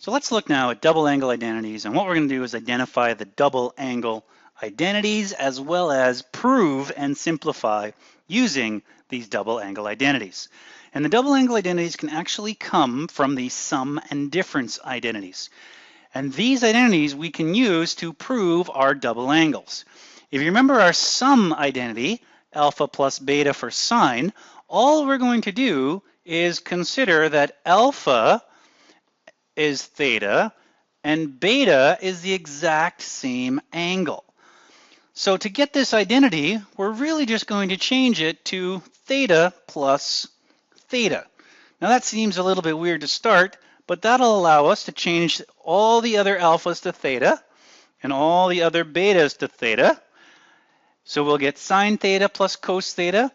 So let's look now at double angle identities, and what we're going to do is identify the double angle identities as well as prove and simplify using these double angle identities. And the double angle identities can actually come from the sum and difference identities. And these identities we can use to prove our double angles. If you remember our sum identity, alpha plus beta for sine, all we're going to do is consider that alpha is theta, and beta is the exact same angle. So to get this identity, we're really just going to change it to theta plus theta. Now that seems a little bit weird to start, but that'll allow us to change all the other alphas to theta and all the other betas to theta. So we'll get sine theta plus cos theta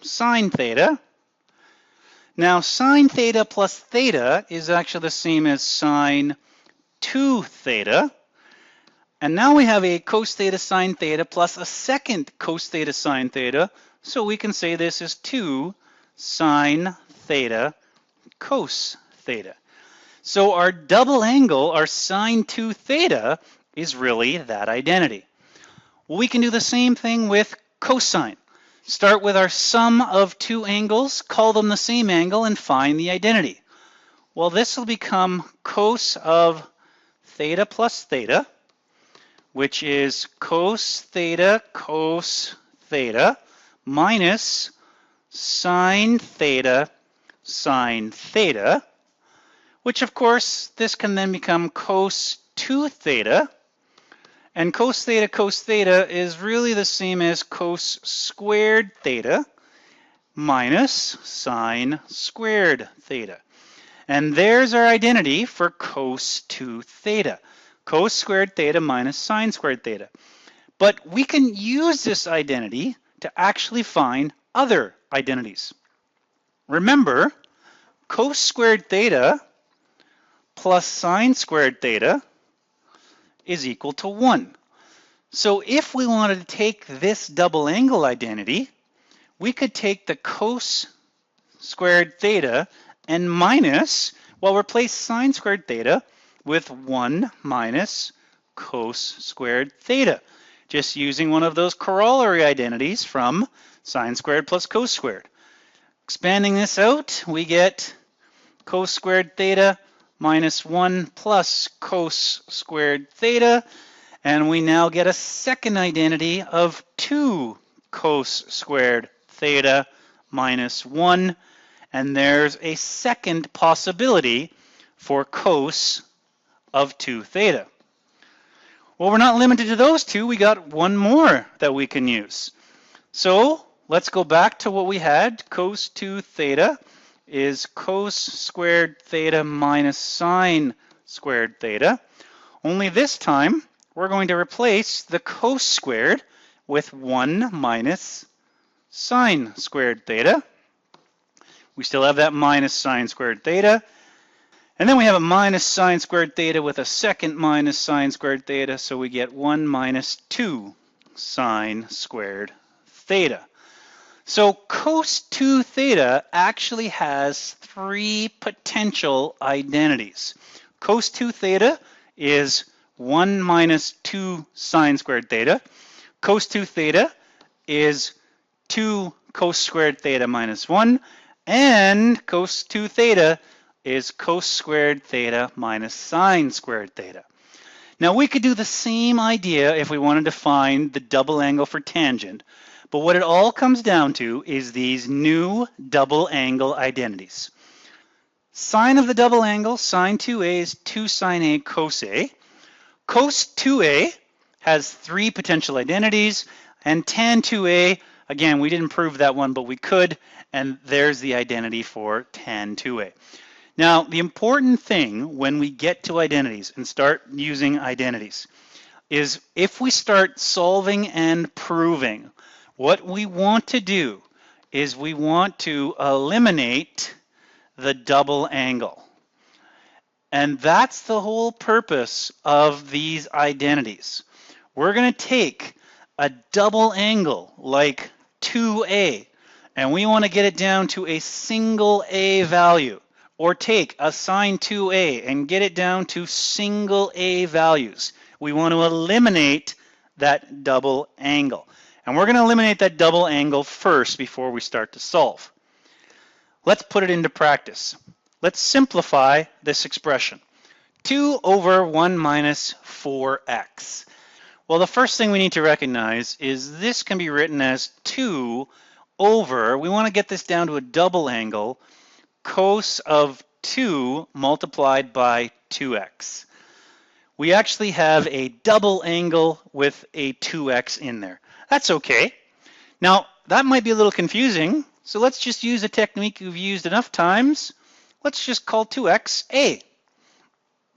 sine theta. Now, sine theta plus theta is actually the same as sine 2 theta. And now we have a cos theta sine theta plus a second cos theta sine theta. So we can say this is 2 sine theta cos theta. So our double angle, our sine 2 theta, is really that identity. Well, we can do the same thing with cosine. Start with our sum of two angles, call them the same angle, and find the identity. Well, this will become cos of theta plus theta, which is cos theta minus sine theta sine theta, which of course this can then become cos 2 theta. And cos theta is really the same as cos squared theta minus sine squared theta. And there's our identity for cos 2 theta. Cos squared theta minus sine squared theta. But we can use this identity to actually find other identities. Remember, cos squared theta plus sine squared theta is equal to 1. So if we wanted to take this double angle identity, we could take the cos squared theta and minus, well, replace sine squared theta with 1 minus cos squared theta, just using one of those corollary identities from sine squared plus cos squared. Expanding this out, we get cos squared theta minus 1 plus cos squared theta, and we now get a second identity of 2 cos squared theta minus 1, and there's a second possibility for cos of 2 theta. Well, we're not limited to those two. We got one more that we can use. So let's go back to what we had. Cos 2 theta is cos squared theta minus sine squared theta. Only this time, we're going to replace the cos squared with 1 minus sine squared theta. We still have that minus sine squared theta. And then we have a minus sine squared theta with a second minus sine squared theta, so we get 1 minus 2 sine squared theta. So cos 2 theta actually has three potential identities. Cos 2 theta is 1 minus 2 sine squared theta. Cos 2 theta is 2 cos squared theta minus 1. And cos 2 theta is cos squared theta minus sine squared theta. Now we could do the same idea if we wanted to find the double angle for tangent, but what it all comes down to is these new double angle identities. Sine of the double angle, sine 2a, is 2 sine a cos a. Cos 2a has three potential identities, and tan 2a, again, we didn't prove that one, but we could, and there's the identity for tan 2a. Now, the important thing when we get to identities and start using identities is if we start solving and proving, what we want to do is we want to eliminate the double angle. And that's the whole purpose of these identities. We're going to take a double angle like 2a, and we want to get it down to a single a value, or take a sine 2a and get it down to single a values. We want to eliminate that double angle. And we're going to eliminate that double angle first before we start to solve. Let's put it into practice. Let's simplify this expression. 2 over 1 minus 4x. Well, the first thing we need to recognize is this can be written as 2 over, we want to get this down to a double angle, cos of 2 multiplied by 2x. We actually have a double angle with a 2x in there. That's okay. Now, that might be a little confusing, so let's just use a technique we've used enough times. Let's just call 2x a.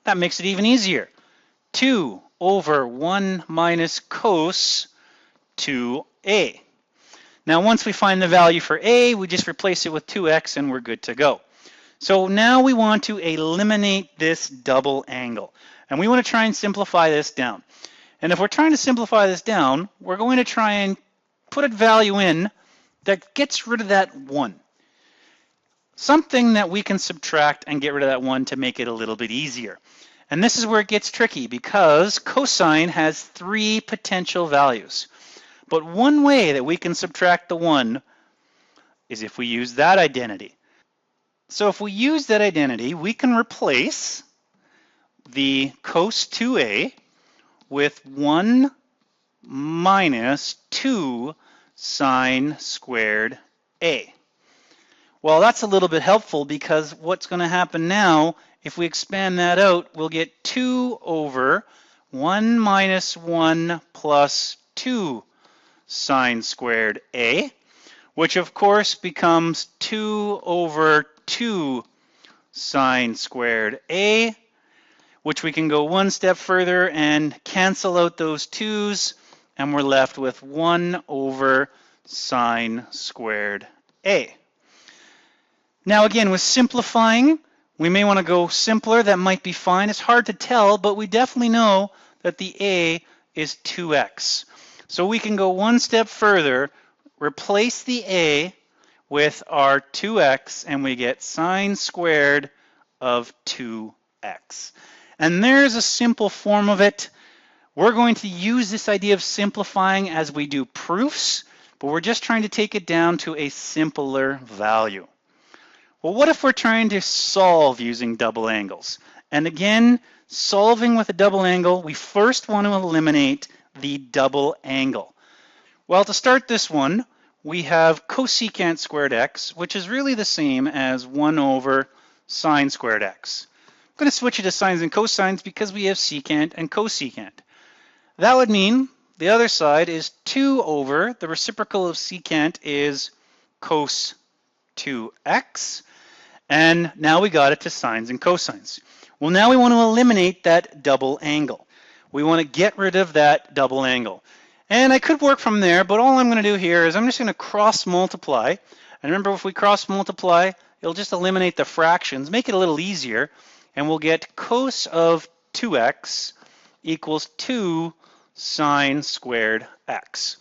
That makes it even easier. 2 over 1 minus cos 2a. Now, once we find the value for a, we just replace it with 2x and we're good to go. So now we want to eliminate this double angle. And we want to try and simplify this down. And if we're trying to simplify this down, we're going to try and put a value in that gets rid of that 1. Something that we can subtract and get rid of that 1 to make it a little bit easier. And this is where it gets tricky because cosine has 3 potential values. But one way that we can subtract the 1 is if we use that identity. So if we use that identity, we can replace the cos 2a with 1 minus 2 sine squared a. Well, that's a little bit helpful because what's going to happen now, if we expand that out, we'll get 2 over 1 minus 1 plus 2 sine squared a, which of course becomes 2 over 2 sine squared a, which we can go one step further and cancel out those 2's, and we're left with 1 over sine squared a. Now again, with simplifying, we may want to go simpler. That might be fine. It's hard to tell, but we definitely know that the a is 2x. So we can go one step further, replace the a with our 2x, and we get sine squared of 2x. And there's a simple form of it. We're going to use this idea of simplifying as we do proofs, but we're just trying to take it down to a simpler value. Well, what if we're trying to solve using double angles? And again, solving with a double angle, we first want to eliminate the double angle. Well, to start this one, we have cosecant squared x, which is really the same as 1 over sine squared x. I'm going to switch it to sines and cosines because we have secant and cosecant. That would mean the other side is 2 over, the reciprocal of secant is cos 2x, and now we got it to sines and cosines. Well, now we want to eliminate that double angle. We want to get rid of that double angle. And I could work from there, but all I'm going to do here is I'm just going to cross multiply. And remember, if we cross multiply, it'll just eliminate the fractions, make it a little easier, and we'll get cos of 2x equals 2 sine squared x.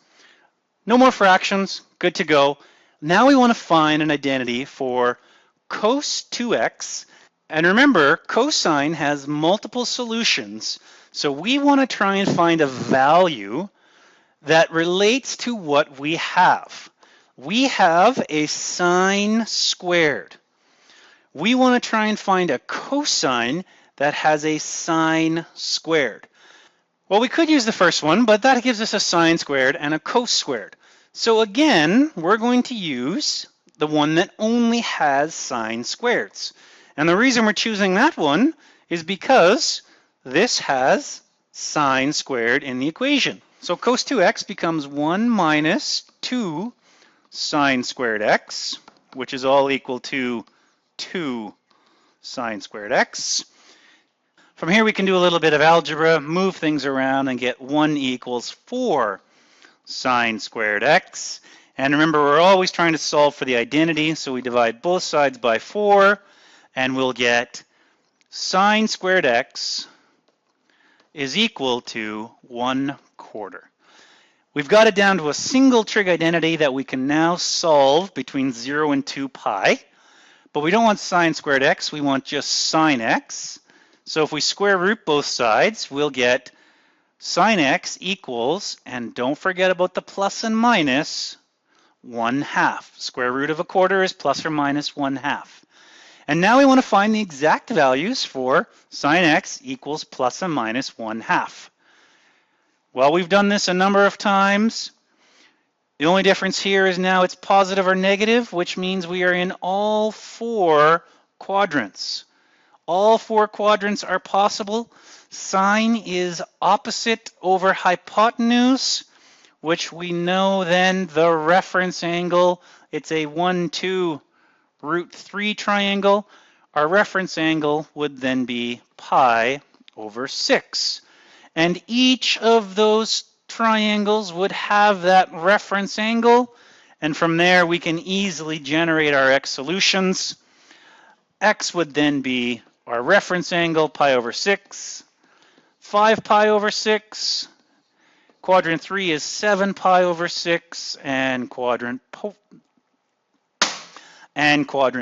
No more fractions, good to go. Now we want to find an identity for cos 2x. And remember, cosine has multiple solutions, so we want to try and find a value that relates to what we have. We have a sine squared. We want to try and find a cosine that has a sine squared. Well, we could use the first one, but that gives us a sine squared and a cos squared. So again, we're going to use the one that only has sine squareds. And the reason we're choosing that one is because this has sine squared in the equation. So cos 2x becomes 1 minus 2 sine squared x, which is all equal to 2 sine squared x. From here, we can do a little bit of algebra, move things around, and get 1 equals 4 sine squared x. And remember, we're always trying to solve for the identity, so we divide both sides by 4, and we'll get sine squared x is equal to 1/4. We've got it down to a single trig identity that we can now solve between 0 and 2 pi. but we don't want sine squared x, we want just sine x. So if we square root both sides, we'll get sine x equals, and don't forget about the plus and minus, 1/2. Square root of a quarter is plus or minus 1/2. And now we want to find the exact values for sine x equals plus and minus 1/2. Well, we've done this a number of times. The only difference here is now it's positive or negative, which means we are in all 4 quadrants. All 4 quadrants are possible. Sine is opposite over hypotenuse, which we know then the reference angle, it's a 1, 2, root 3 triangle. Our reference angle would then be pi over 6. And each of those triangles would have that reference angle, and from there we can easily generate our x solutions. X would then be our reference angle, pi over 6, 5 pi over 6, quadrant 3 is 7 pi over 6, and quadrant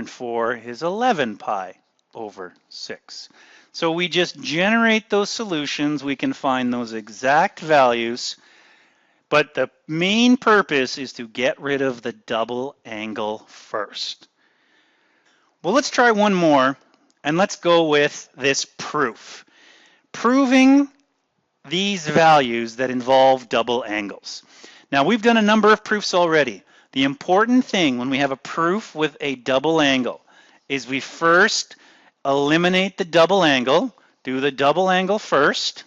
4 is 11 pi over 6. So we just generate those solutions, we can find those exact values, but the main purpose is to get rid of the double angle first. Well, let's try one more, and let's go with this proof. Proving these values that involve double angles. Now, we've done a number of proofs already. The important thing when we have a proof with a double angle is we first eliminate the double angle, do the double angle first,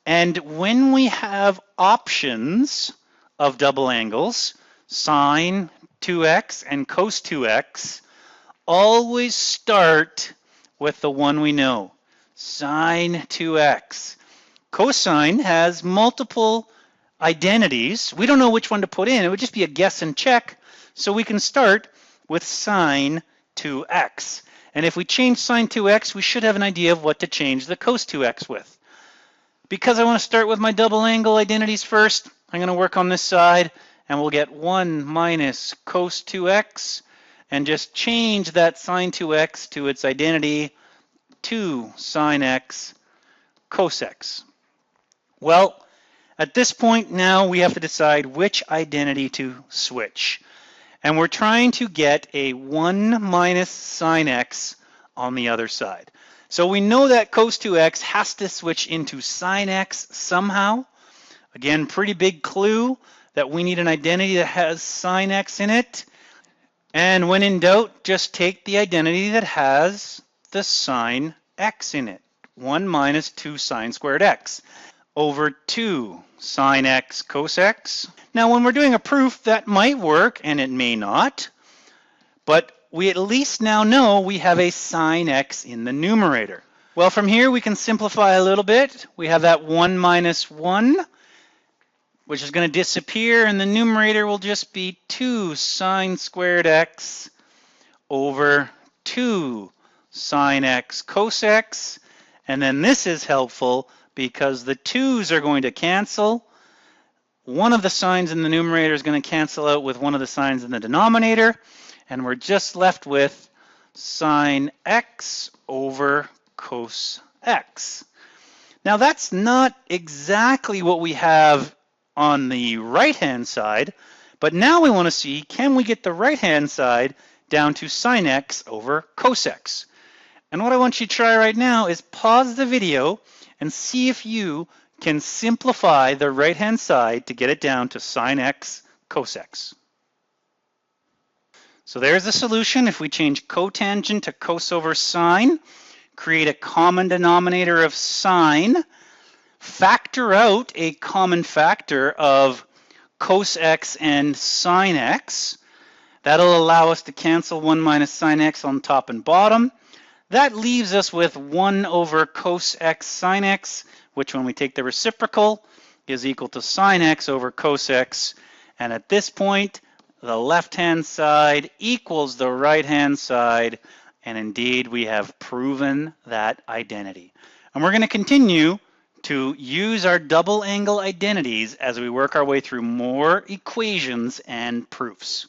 and when we have options of double angles, sine 2x and cos 2x, always start with the one we know, sine 2x. Cosine has multiple identities. We don't know which one to put in. It would just be a guess and check. So we can start with sine 2x. And if we change sine 2x, we should have an idea of what to change the cos 2x with. Because I want to start with my double angle identities first, I'm going to work on this side, and we'll get 1 minus cos 2x, and just change that sine 2x to its identity 2 sine x cos x. Well, at this point now we have to decide which identity to switch. And we're trying to get a 1 minus sine x on the other side. So we know that cos 2x has to switch into sine x somehow. Again, pretty big clue that we need an identity that has sine x in it. And when in doubt, just take the identity that has the sine x in it. 1 minus 2 sine squared x over 2 sine x cos x. Now, when we're doing a proof, that might work and it may not, but we at least now know we have a sine x in the numerator. Well, from here we can simplify a little bit. We have that 1 minus 1, which is going to disappear, and the numerator will just be 2 sine squared x over 2 sine x cos x. And then this is helpful because the 2's are going to cancel. One of the signs in the numerator is going to cancel out with one of the signs in the denominator, and we're just left with sine x over cos x. Now that's not exactly what we have on the right-hand side, but now we want to see, can we get the right-hand side down to sine x over cos x? And what I want you to try right now is pause the video and see if you can simplify the right-hand side to get it down to sine x cos x. So there's the solution. If we change cotangent to cos over sine, create a common denominator of sine, factor out a common factor of cos x and sine x. That'll allow us to cancel 1 minus sine x on top and bottom. That leaves us with 1 over cos x sine x, which when we take the reciprocal is equal to sine x over cos x. And at this point, the left-hand side equals the right-hand side, and indeed we have proven that identity. And we're going to continue to use our double angle identities as we work our way through more equations and proofs.